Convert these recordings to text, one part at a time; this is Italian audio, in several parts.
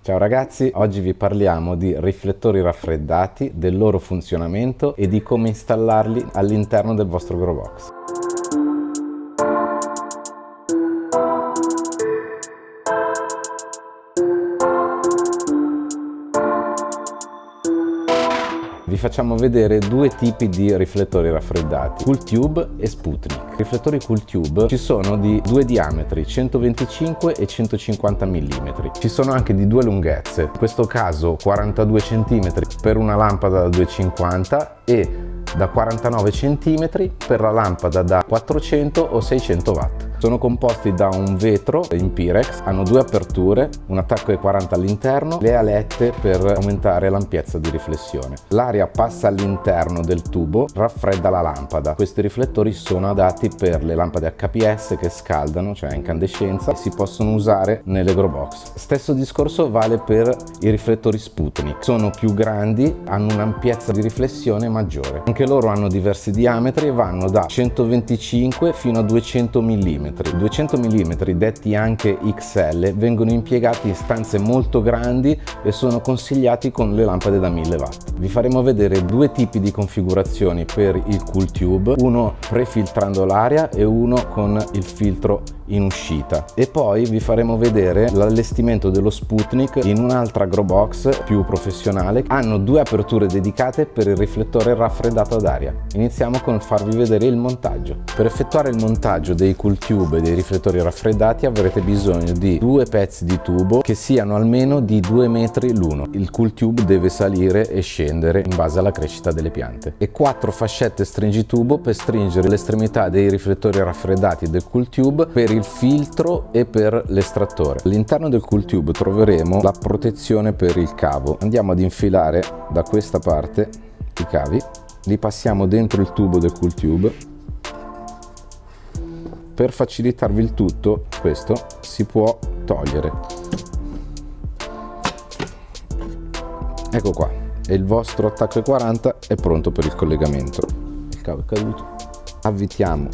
Ciao ragazzi, oggi vi parliamo di riflettori raffreddati, del loro funzionamento e di come installarli all'interno del vostro grow box. Vi facciamo vedere due tipi di riflettori raffreddati, Cool Tube e Sputnik. I riflettori Cool Tube ci sono di due diametri, 125 e 150 mm. Ci sono anche di due lunghezze, in questo caso 42 cm per una lampada da 250 e da 49 cm per la lampada da 400 o 600 watt. Sono composti da un vetro in Pirex, hanno due aperture, un attacco E40 all'interno, le alette per aumentare l'ampiezza di riflessione. L'aria passa all'interno del tubo, raffredda la lampada. Questi riflettori sono adatti per le lampade HPS che scaldano, cioè a incandescenza, e si possono usare nelle grow box. Stesso discorso vale per i riflettori Sputnik. Sono più grandi, hanno un'ampiezza di riflessione maggiore. Anche loro hanno diversi diametri e vanno da 125 fino a 200 mm. 200 mm, detti anche XL, vengono impiegati in stanze molto grandi e sono consigliati con le lampade da 1000 watt. Vi faremo vedere due tipi di configurazioni per il Cool Tube, uno prefiltrando l'aria e uno con il filtro in uscita, e poi vi faremo vedere l'allestimento dello Sputnik in un'altra grow box più professionale. Hanno due aperture dedicate per il riflettore raffreddato ad aria. Iniziamo con farvi vedere il montaggio. Per effettuare il montaggio dei Cool Tube e dei riflettori raffreddati avrete bisogno di due pezzi di tubo che siano almeno di 2 metri l'uno. Il Cool Tube deve salire e scendere in base alla crescita delle piante, e 4 fascette stringitubo per stringere l'estremità dei riflettori raffreddati del Cool Tube per il filtro e per l'estrattore. All'interno del Cool Tube troveremo la protezione per il cavo. Andiamo ad infilare da questa parte i cavi, li passiamo dentro il tubo del Cool Tube. Per facilitarvi il tutto, questo si può togliere. Ecco qua, e il vostro attacco E40 è pronto per il collegamento. Il cavo è caduto, avvitiamo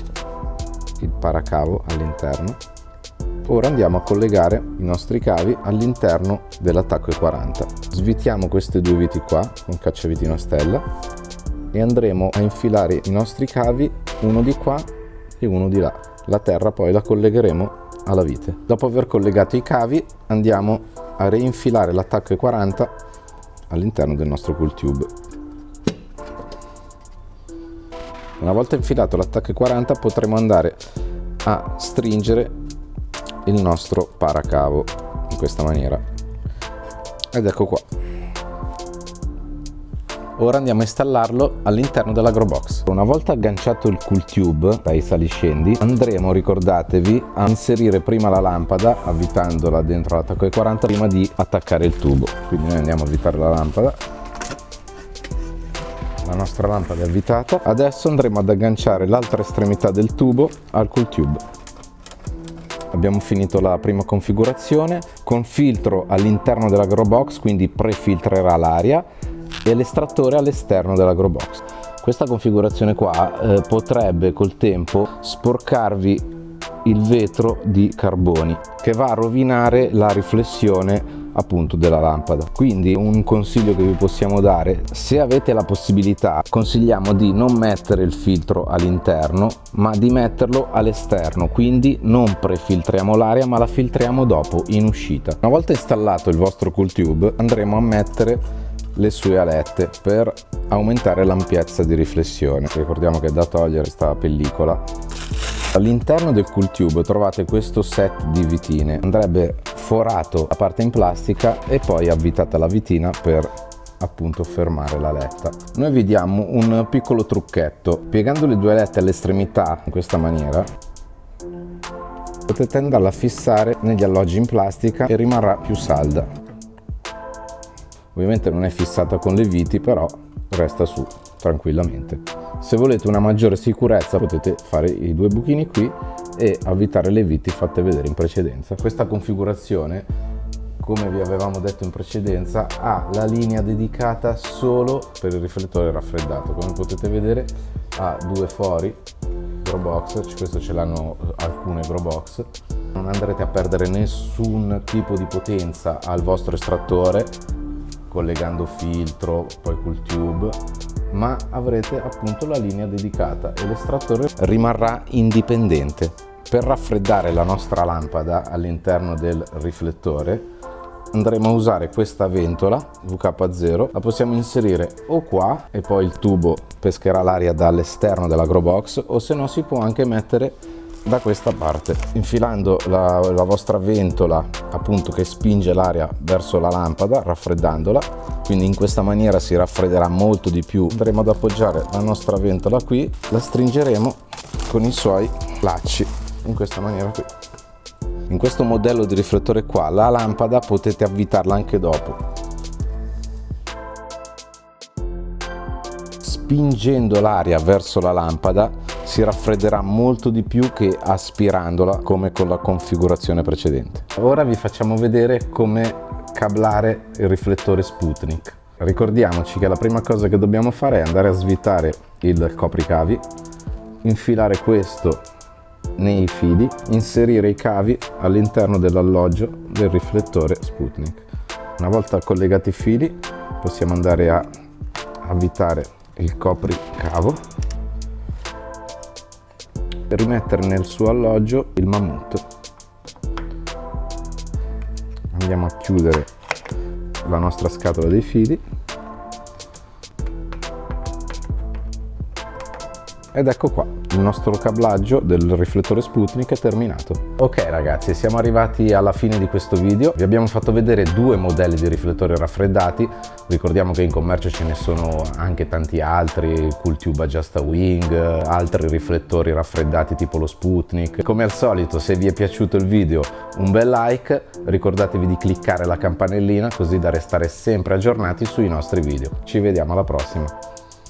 il paracavo all'interno. Ora andiamo a collegare i nostri cavi all'interno dell'attacco E40. Svitiamo queste due viti qua con cacciavitino a stella e andremo a infilare i nostri cavi, uno di qua e uno di là. La terra poi la collegheremo alla vite. Dopo aver collegato i cavi andiamo a reinfilare l'attacco E40 all'interno del nostro Cool Tube. Una volta infilato l'attacco E40 potremo andare a stringere il nostro paracavo in questa maniera, ed ecco qua. Ora andiamo a installarlo all'interno della grow box. Una volta agganciato il Cool Tube dai saliscendi, andremo, ricordatevi, a inserire prima la lampada avvitandola dentro l'attacco E40 prima di attaccare il tubo. Quindi noi andiamo a avvitare la lampada. La nostra lampada è avvitata. Adesso andremo ad agganciare l'altra estremità del tubo al Cool Tube. Abbiamo finito la prima configurazione con filtro all'interno della grow box, quindi prefiltrerà l'aria, e l'estrattore all'esterno della grow box. Questa configurazione qua potrebbe col tempo sporcarvi il vetro di carboni, che va a rovinare la riflessione appunto della lampada. Quindi un consiglio che vi possiamo dare: se avete la possibilità, consigliamo di non mettere il filtro all'interno ma di metterlo all'esterno, quindi non prefiltriamo l'aria ma la filtriamo dopo in uscita. Una volta installato il vostro Cool Tube andremo a mettere le sue alette per aumentare l'ampiezza di riflessione. Ricordiamo che è da togliere questa pellicola. All'interno del Cool Tube trovate questo set di vitine. Andrebbe forato la parte in plastica e poi avvitata la vitina per appunto fermare la letta. Noi vi diamo un piccolo trucchetto: piegando le due lette all'estremità in questa maniera potete andarla a fissare negli alloggi in plastica e rimarrà più salda. Ovviamente non è fissata con le viti, però resta su tranquillamente. Se volete una maggiore sicurezza potete fare i due buchini qui e avvitare le viti fatte vedere in precedenza. Questa configurazione, come vi avevamo detto in precedenza, ha la linea dedicata solo per il riflettore raffreddato. Come potete vedere ha due fori grow box, questo ce l'hanno alcune grow box, Non andrete a perdere nessun tipo di potenza al vostro estrattore collegando filtro, poi cool tube, ma avrete appunto la linea dedicata e l'estrattore rimarrà indipendente. Per raffreddare la nostra lampada all'interno del riflettore andremo a usare questa ventola VK0, la possiamo inserire o qua e poi il tubo pescherà l'aria dall'esterno della grow box, o se no si può anche mettere da questa parte, infilando la vostra ventola appunto che spinge l'aria verso la lampada, raffreddandola, quindi in questa maniera si raffredderà molto di più. Andremo ad appoggiare la nostra ventola qui, la stringeremo con i suoi lacci in questa maniera qui. In questo modello di riflettore qua la lampada potete avvitarla anche dopo, spingendo l'aria verso la lampada si raffredderà molto di più che aspirandola come con la configurazione precedente. Ora vi facciamo vedere come cablare il riflettore Sputnik. Ricordiamoci che la prima cosa che dobbiamo fare è andare a svitare il copricavi, infilare questo nei fili, inserire i cavi all'interno dell'alloggio del riflettore Sputnik. Una volta collegati i fili possiamo andare a avvitare il copricavo e rimettere nel suo alloggio il mammut. Andiamo a chiudere la nostra scatola dei fili ed ecco qua, il nostro cablaggio del riflettore Sputnik è terminato. Ok ragazzi, siamo arrivati alla fine di questo video. Vi abbiamo fatto vedere due modelli di riflettori raffreddati. Ricordiamo che in commercio ce ne sono anche tanti altri, Cool Tube Adjust a Wing, altri riflettori raffreddati tipo lo Sputnik. Come al solito, se vi è piaciuto il video, un bel like, ricordatevi di cliccare la campanellina così da restare sempre aggiornati sui nostri video. Ci vediamo alla prossima.